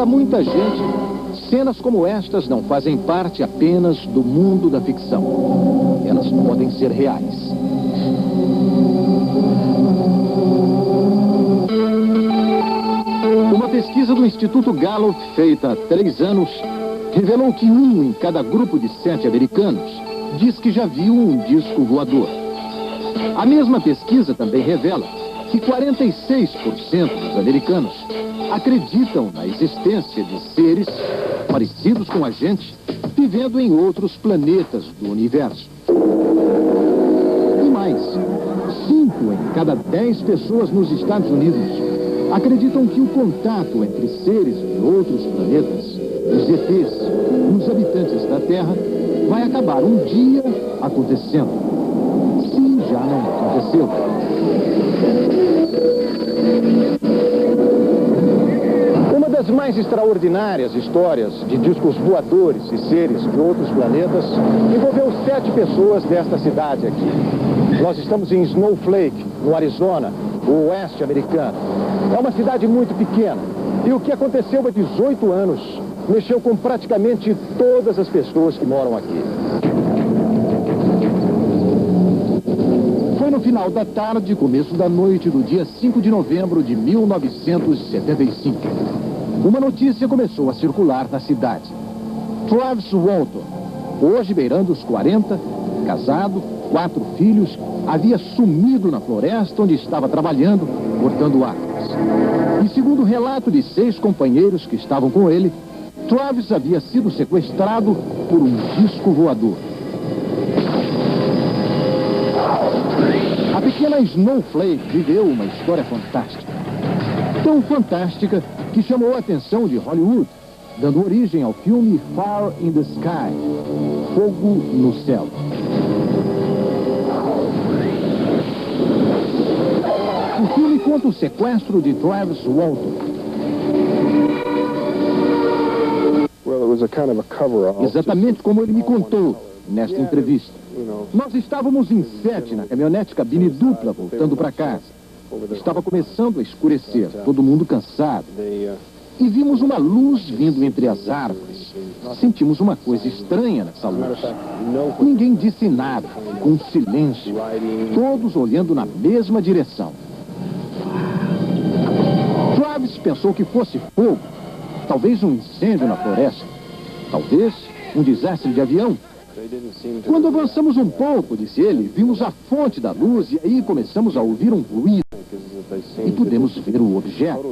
Para muita gente, cenas como estas não fazem parte apenas do mundo da ficção. Elas podem ser reais. Uma pesquisa do Instituto Gallup, feita há 3 anos, revelou que 1 em cada grupo de 7 americanos diz que já viu um disco voador. A mesma pesquisa também revela que 46% dos americanos acreditam na existência de seres parecidos com a gente, vivendo em outros planetas do universo. E mais, 5 em cada 10 pessoas nos Estados Unidos acreditam que o contato entre seres de outros planetas, os ETs, e os habitantes da Terra, vai acabar um dia acontecendo. Se já não aconteceu. Uma das mais extraordinárias histórias de discos voadores e seres de outros planetas envolveu 7 pessoas desta cidade aqui. Nós estamos em Snowflake, no Arizona, o oeste americano. É uma cidade muito pequena. E o que aconteceu há 18 anos mexeu com praticamente todas as pessoas que moram aqui. Foi no final da tarde, começo da noite do dia 5 de novembro de 1975. Uma notícia começou a circular na cidade. Travis Walton, hoje beirando os 40, casado, 4 filhos, havia sumido na floresta onde estava trabalhando, cortando árvores. E segundo o relato de 6 companheiros que estavam com ele, Travis havia sido sequestrado por um disco voador. A pequena Snowflake viveu uma história fantástica. Tão fantástica que chamou a atenção de Hollywood, dando origem ao filme Fire in the Sky, Fogo no Céu. O filme conta o sequestro de Travis Walton. Exatamente como ele me contou nesta entrevista. Nós estávamos em 7 na caminhonete cabine dupla voltando para casa. Estava começando a escurecer, todo mundo cansado. E vimos uma luz vindo entre as árvores. Sentimos uma coisa estranha nessa luz. Ninguém disse nada, ficou um silêncio, todos olhando na mesma direção. Travis pensou que fosse fogo, talvez um incêndio na floresta, talvez um desastre de avião. Quando avançamos um pouco, disse ele, vimos a fonte da luz e aí começamos a ouvir um ruído e pudemos ver o objeto.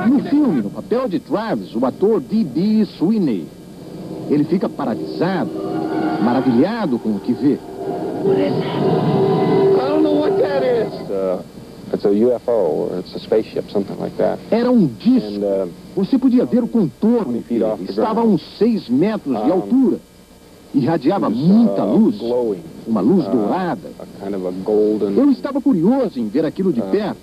No filme, no papel de Travis, o ator D.B. Sweeney, ele fica paralisado, maravilhado com o que vê. Era um disco. Você podia ver o contorno dele. Estava a uns 6 metros de altura. Irradiava muita luz. Uma luz dourada. Eu estava curioso em ver aquilo de perto.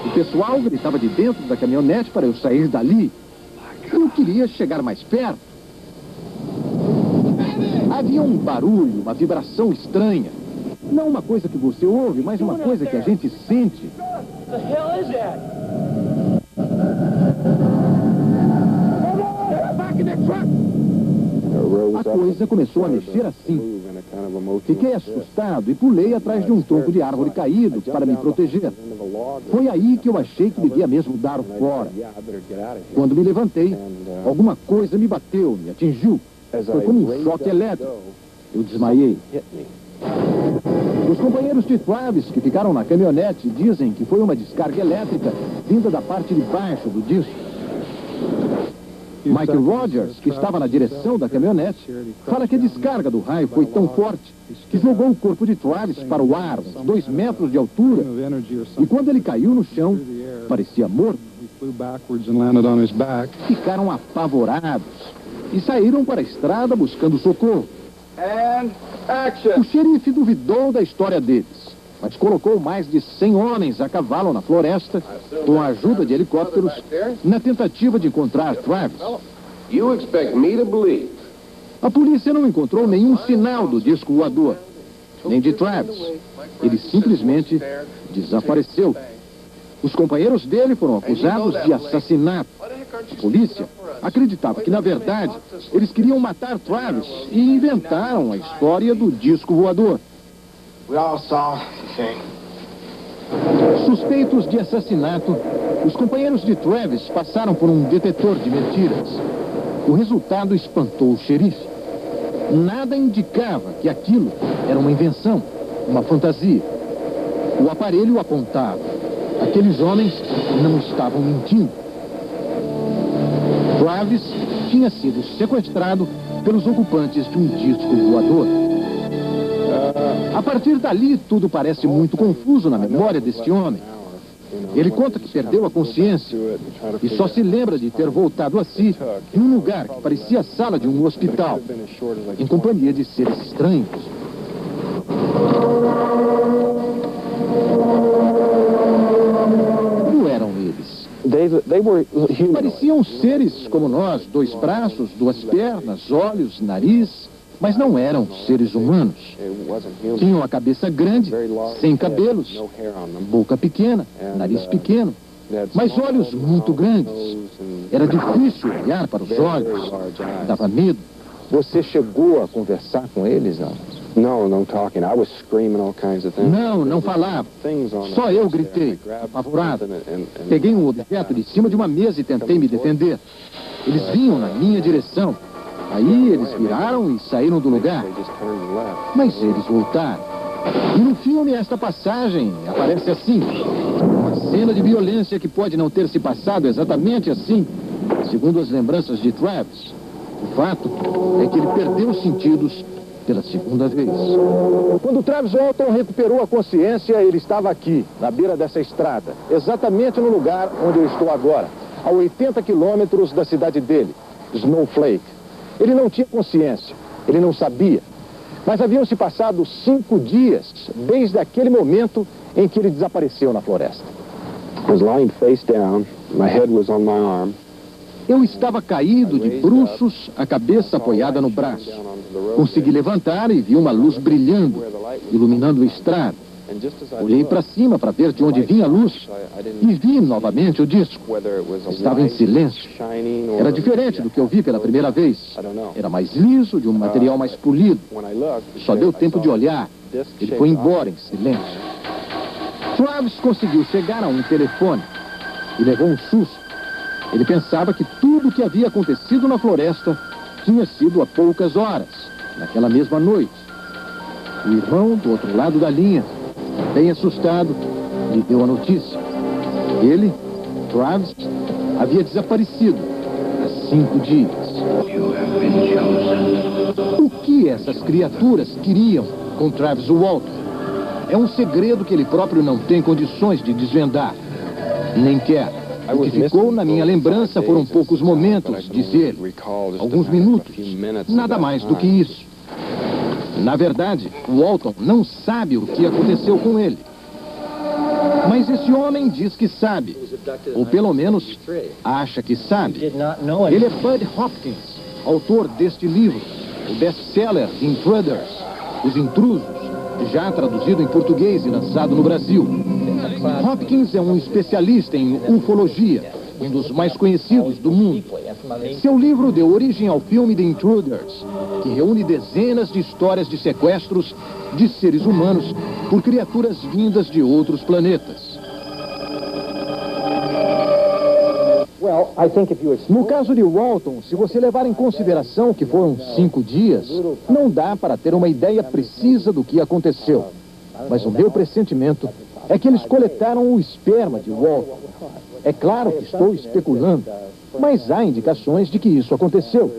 O pessoal gritava de dentro da caminhonete para eu sair dali. Eu queria chegar mais perto. Havia um barulho, uma vibração estranha. Não uma coisa que você ouve, mas uma coisa que a gente sente. A coisa começou a mexer assim. Fiquei assustado e pulei atrás de um tronco de árvore caído para me proteger. Foi aí que eu achei que devia mesmo dar fora. Quando me levantei, alguma coisa me bateu, me atingiu. Foi como um choque elétrico. Eu desmaiei. Os companheiros de Travis que ficaram na caminhonete dizem que foi uma descarga elétrica vinda da parte de baixo do disco. Mike Rogers, que estava na direção da caminhonete, fala que a descarga do raio foi tão forte que jogou o corpo de Travis para o ar, uns 2 metros de altura. E quando ele caiu no chão, parecia morto. Ficaram apavorados e saíram para a estrada buscando socorro. O xerife duvidou da história deles, mas colocou mais de 100 homens a cavalo na floresta, com a ajuda de helicópteros, na tentativa de encontrar Travis. A polícia não encontrou nenhum sinal do disco voador, nem de Travis. Ele simplesmente desapareceu. Os companheiros dele foram acusados de assassinato. A polícia acreditava que, na verdade, eles queriam matar Travis e inventaram a história do disco voador. Suspeitos de assassinato, os companheiros de Travis passaram por um detetor de mentiras. O resultado espantou o xerife. Nada indicava que aquilo era uma invenção, uma fantasia. O aparelho apontava. Aqueles homens não estavam mentindo. Travis tinha sido sequestrado pelos ocupantes de um disco voador. A partir dali, tudo parece muito confuso na memória deste homem. Ele conta que perdeu a consciência e só se lembra de ter voltado a si em um lugar que parecia a sala de um hospital, em companhia de seres estranhos. Como eram eles? Pareciam seres como nós, 2 braços, 2 pernas, olhos, nariz, mas não eram seres humanos. Tinham a cabeça grande, sem cabelos, boca pequena, nariz pequeno, mas olhos muito grandes. Era difícil olhar para os olhos, dava medo. Você chegou a conversar com eles, não? Não falava. Só eu gritei, apavorado. Peguei um objeto de cima de uma mesa e tentei me defender. Eles vinham na minha direção. Aí eles viraram e saíram do lugar. Mas eles voltaram. E no filme esta passagem aparece assim. Uma cena de violência que pode não ter se passado exatamente assim, segundo as lembranças de Travis. O fato é que ele perdeu os sentidos pela segunda vez. Quando Travis Walton recuperou a consciência, ele estava aqui, na beira dessa estrada, exatamente no lugar onde eu estou agora, a 80 quilômetros da cidade dele, Snowflake. Ele não tinha consciência, ele não sabia. Mas haviam se passado 5 dias desde aquele momento em que ele desapareceu na floresta. Eu estava caído de bruços, a cabeça apoiada no braço. Consegui levantar e vi uma luz brilhando, iluminando a estrada. Olhei para cima para ver de onde vinha a luz e vi novamente o disco. Estava em silêncio. Era diferente do que eu vi pela primeira vez. Era mais liso, de um material mais polido. Só deu tempo de olhar. Ele foi embora em silêncio. Travis conseguiu chegar a um telefone e levou um susto. Ele pensava que tudo o que havia acontecido na floresta tinha sido há poucas horas, naquela mesma noite. O irmão, do outro lado da linha, bem assustado, lhe deu a notícia. Ele, Travis, havia desaparecido há 5 dias. O que essas criaturas queriam com Travis Walton? É um segredo que ele próprio não tem condições de desvendar. Nem quer. O que ficou na minha lembrança foram poucos momentos, disse ele. Alguns minutos. Nada mais do que isso. Na verdade, Walton não sabe o que aconteceu com ele. Mas esse homem diz que sabe. Ou pelo menos acha que sabe. Ele é Bud Hopkins, autor deste livro, o best-seller Intruders, Os Intrusos, já traduzido em português e lançado no Brasil. Hopkins é um especialista em ufologia, um dos mais conhecidos do mundo. Seu livro deu origem ao filme The Intruders, que reúne dezenas de histórias de sequestros de seres humanos por criaturas vindas de outros planetas. No caso de Walton, se você levar em consideração que foram 5 dias, não dá para ter uma ideia precisa do que aconteceu. Mas o meu pressentimento é que eles coletaram o esperma de Walton. É claro que estou especulando, mas há indicações de que isso aconteceu.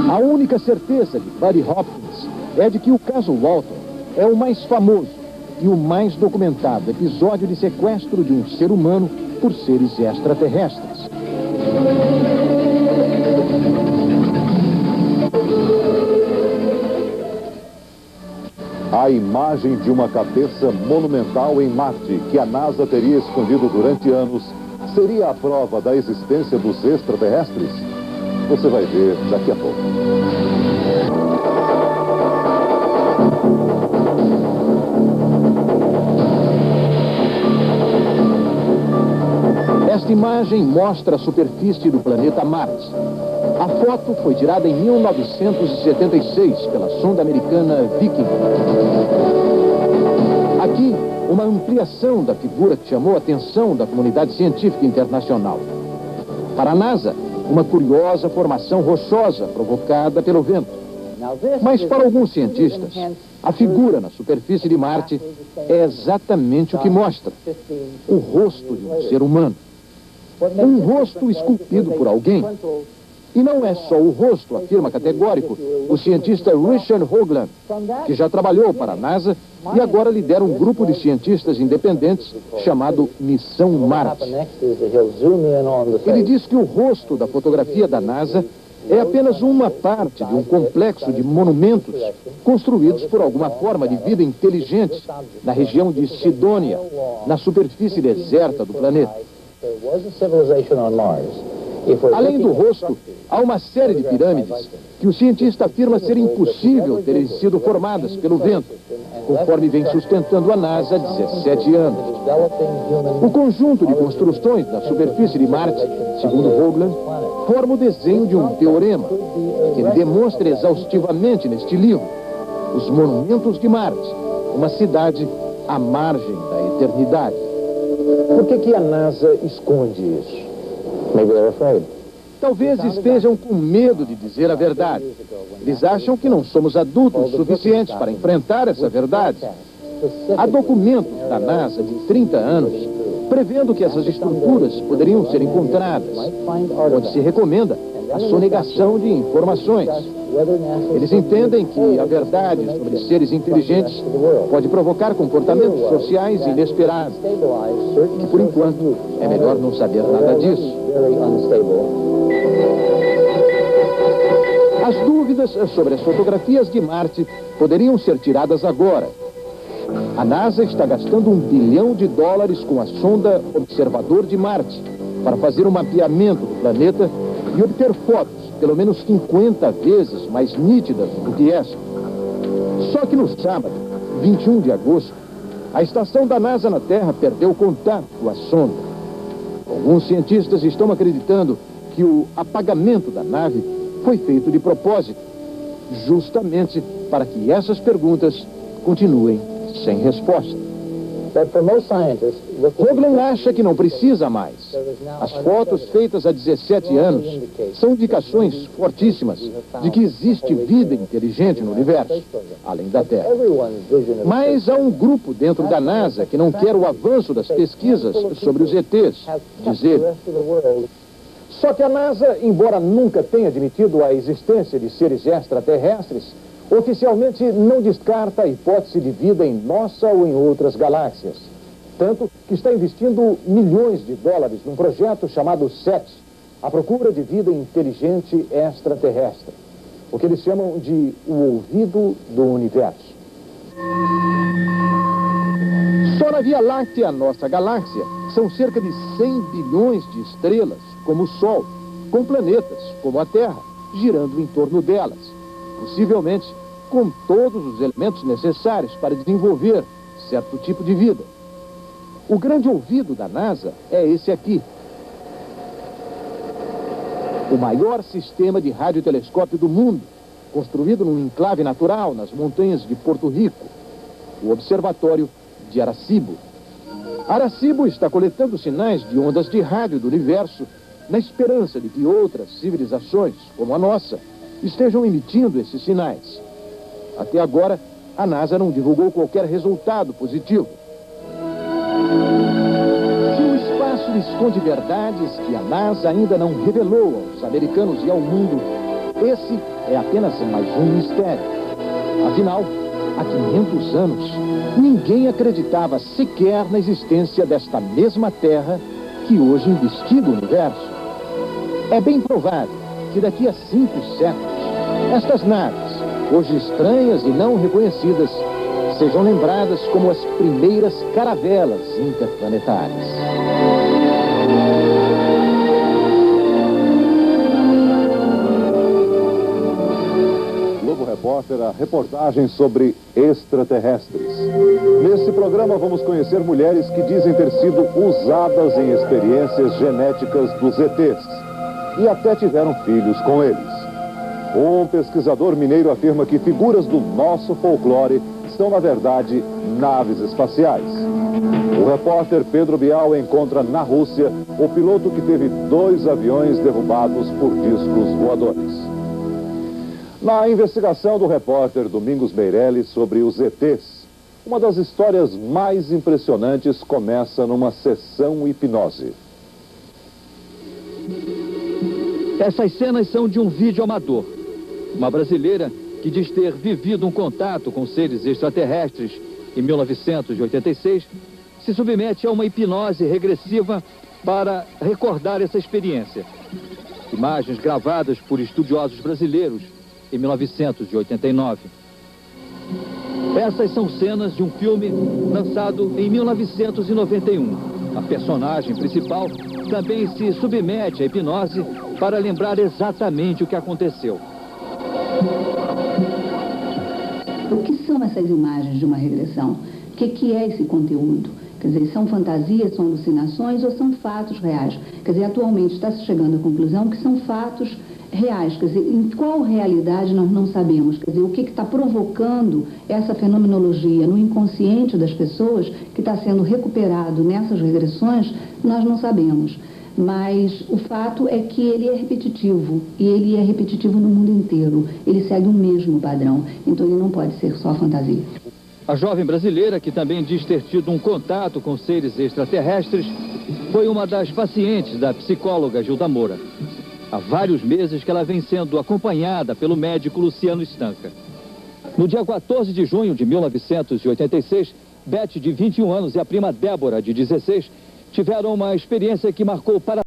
A única certeza de Buddy Hopkins é de que o caso Walton é o mais famoso e o mais documentado episódio de sequestro de um ser humano por seres extraterrestres. A imagem de uma cabeça monumental em Marte, que a NASA teria escondido durante anos, seria a prova da existência dos extraterrestres? Você vai ver daqui a pouco. Esta imagem mostra a superfície do planeta Marte. A foto foi tirada em 1976 pela sonda americana Viking. Aqui, uma ampliação da figura que chamou a atenção da comunidade científica internacional. Para a NASA, uma curiosa formação rochosa provocada pelo vento. Mas para alguns cientistas, a figura na superfície de Marte é exatamente o que mostra: o rosto de um ser humano. Um rosto esculpido por alguém. E não é só o rosto, afirma categórico o cientista Richard Hoagland, que já trabalhou para a NASA e agora lidera um grupo de cientistas independentes chamado Missão Marte. Ele diz que o rosto da fotografia da NASA é apenas uma parte de um complexo de monumentos construídos por alguma forma de vida inteligente na região de Sidônia, na superfície deserta do planeta. Além do rosto, há uma série de pirâmides que o cientista afirma ser impossível terem sido formadas pelo vento, conforme vem sustentando a NASA há 17 anos. O conjunto de construções na superfície de Marte, segundo Hoagland, forma o desenho de um teorema, que ele demonstra exaustivamente neste livro: Os Monumentos de Marte, uma cidade à margem da eternidade. Por que a NASA esconde isso? Talvez estejam com medo de dizer a verdade. Eles acham que não somos adultos suficientes para enfrentar essa verdade. Há documentos da NASA de 30 anos prevendo que essas estruturas poderiam ser encontradas, onde se recomenda a sonegação de informações. Eles entendem que a verdade sobre seres inteligentes pode provocar comportamentos sociais inesperados, que por enquanto é melhor não saber nada disso. As dúvidas sobre as fotografias de Marte poderiam ser tiradas agora. A NASA está gastando $1 bilhão com a sonda Observador de Marte para fazer um mapeamento do planeta e obter fotos pelo menos 50 vezes mais nítidas do que esta. Só que no sábado, 21 de agosto, a estação da NASA na Terra perdeu contato com a sonda. Alguns cientistas estão acreditando que o apagamento da nave foi feito de propósito, justamente para que essas perguntas continuem sem resposta. Hoagland acha que não precisa mais. As fotos feitas há 17 anos são indicações fortíssimas de que existe vida inteligente no universo, além da Terra. Mas há um grupo dentro da NASA que não quer o avanço das pesquisas sobre os ETs, diz ele. Só que a NASA, embora nunca tenha admitido a existência de seres extraterrestres, oficialmente não descarta a hipótese de vida em nossa ou em outras galáxias. Tanto que está investindo $milhões num projeto chamado SET, à procura de vida inteligente extraterrestre. O que eles chamam de o ouvido do universo. Só na Via Láctea, nossa galáxia, são cerca de 100 bilhões de estrelas, como o Sol, com planetas, como a Terra, girando em torno delas. Possivelmente com todos os elementos necessários para desenvolver certo tipo de vida. O grande ouvido da NASA é esse aqui. O maior sistema de radiotelescópio do mundo, construído num enclave natural nas montanhas de Porto Rico, o Observatório de Arecibo. Arecibo está coletando sinais de ondas de rádio do universo na esperança de que outras civilizações, como a nossa, estejam emitindo esses sinais. Até agora, a NASA não divulgou qualquer resultado positivo. Se o espaço esconde verdades que a NASA ainda não revelou aos americanos e ao mundo, esse é apenas mais um mistério. Afinal, há 500 anos, ninguém acreditava sequer na existência desta mesma Terra que hoje investiga o universo. É bem provável que daqui a 5 séculos, estas naves, hoje estranhas e não reconhecidas, sejam lembradas como as primeiras caravelas interplanetárias. Globo Repórter, a reportagem sobre extraterrestres. Neste programa vamos conhecer mulheres que dizem ter sido usadas em experiências genéticas dos ETs e até tiveram filhos com eles. Um pesquisador mineiro afirma que figuras do nosso folclore são, na verdade, naves espaciais. O repórter Pedro Bial encontra na Rússia o piloto que teve 2 aviões derrubados por discos voadores. Na investigação do repórter Domingos Meirelles sobre os ETs, uma das histórias mais impressionantes começa numa sessão hipnose. Essas cenas são de um vídeo amador. Uma brasileira que diz ter vivido um contato com seres extraterrestres em 1986 se submete a uma hipnose regressiva para recordar essa experiência. Imagens gravadas por estudiosos brasileiros em 1989. Essas são cenas de um filme lançado em 1991. A personagem principal também se submete à hipnose para lembrar exatamente o que aconteceu. O que são essas imagens de uma regressão? O que é esse conteúdo? Quer dizer, são fantasias, são alucinações ou são fatos reais? Quer dizer, atualmente está se chegando à conclusão que são fatos reais. Quer dizer, em qual realidade nós não sabemos? Quer dizer, o que está provocando essa fenomenologia no inconsciente das pessoas que está sendo recuperado nessas regressões, nós não sabemos. Mas o fato é que ele é repetitivo, e ele é repetitivo no mundo inteiro. Ele segue o mesmo padrão, então ele não pode ser só fantasia. A jovem brasileira, que também diz ter tido um contato com seres extraterrestres, foi uma das pacientes da psicóloga Gilda Moura. Há vários meses que ela vem sendo acompanhada pelo médico Luciano Stanca. No dia 14 de junho de 1986, Beth, de 21 anos, e a prima Débora, de 16, tiveram uma experiência que marcou para